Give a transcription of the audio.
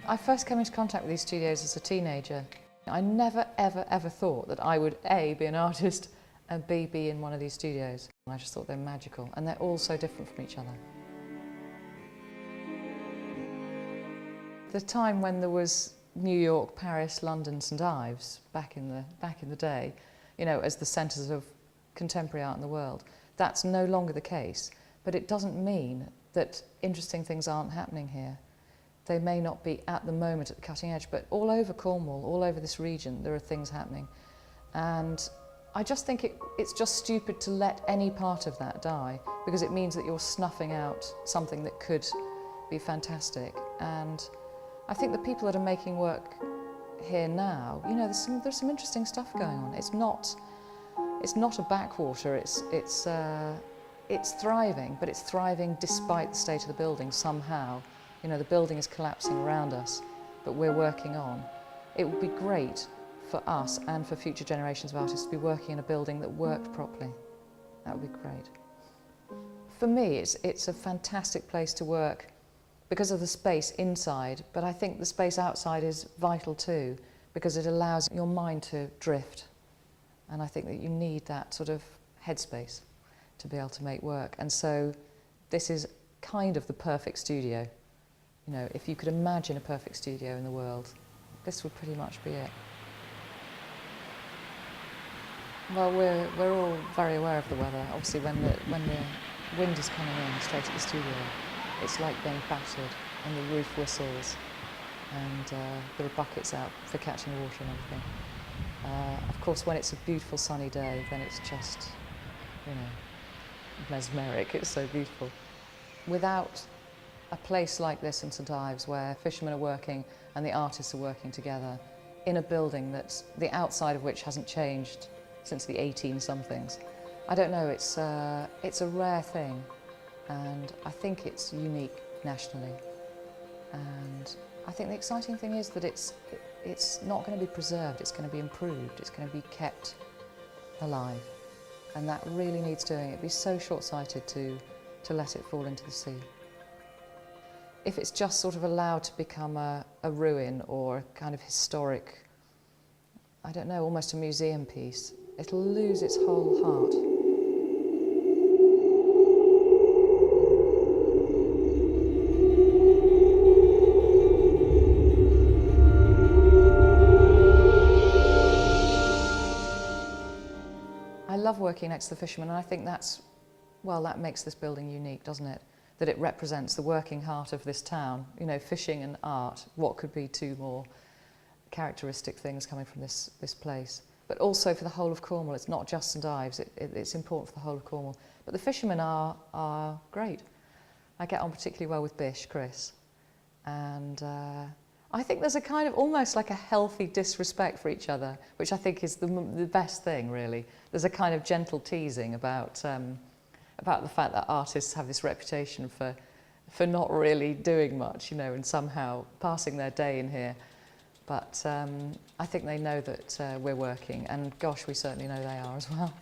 I first came into contact with these studios as a teenager. I never, ever thought that I would A, be an artist and B, be in one of these studios. I just thought they're magical, and they're all so different from each other. The time when there was New York, Paris, London, St Ives, back in the day, you know, as the centres of contemporary art in the world, that's no longer the case. But it doesn't mean that interesting things aren't happening here. They may not be at the moment at the cutting edge, but all over Cornwall, all over this region, there are things happening. And I just think it's just stupid to let any part of that die, because it means that you're snuffing out something that could be fantastic. And I think the people that are making work here now, you know, there's some interesting stuff going on. It's not a backwater. It's thriving, but it's thriving despite the state of the building somehow. You know, the building is collapsing around us, but we're working on. It would be great for us and for future generations of artists to be working in a building that worked properly. That would be great. For me, it's a fantastic place to work because of the space inside, but I think the space outside is vital too, because it allows your mind to drift. And I think that you need that sort of headspace to be able to make work. And so this is kind of the perfect studio. You know, if you could imagine a perfect studio in the world, this would pretty much be it. Well, we're all very aware of the weather. Obviously, when the wind is coming in straight at the studio, it's like being battered, and the roof whistles, and there are buckets out for catching water and everything. Of course, when it's a beautiful sunny day, then it's just, you know, mesmeric. It's so beautiful. Without a place like this in St Ives, where fishermen are working and the artists are working together in a building that's the outside of which hasn't changed since the 18-somethings. I don't know, it's a rare thing, and I think it's unique nationally. And I think the exciting thing is that it's not going to be preserved, it's going to be improved, it's going to be kept alive. And that really needs doing. It'd be so short-sighted to let it fall into the sea. If it's just sort of allowed to become a ruin or a kind of historic, I don't know, almost a museum piece, it'll lose its whole heart. I love working next to the fishermen, and I think that makes this building unique, doesn't it? That it represents the working heart of this town. You know, fishing and art, what could be two more characteristic things coming from this place? But also for the whole of Cornwall. It's not just St Ives, it's important for the whole of Cornwall. But the fishermen are great. I get on particularly well with Bish, Chris. And I think there's a kind of almost like a healthy disrespect for each other, which I think is the best thing, really. There's a kind of gentle teasing about the fact that artists have this reputation for not really doing much, you know, and somehow passing their day in here. But I think they know that we're working, and gosh, we certainly know they are as well.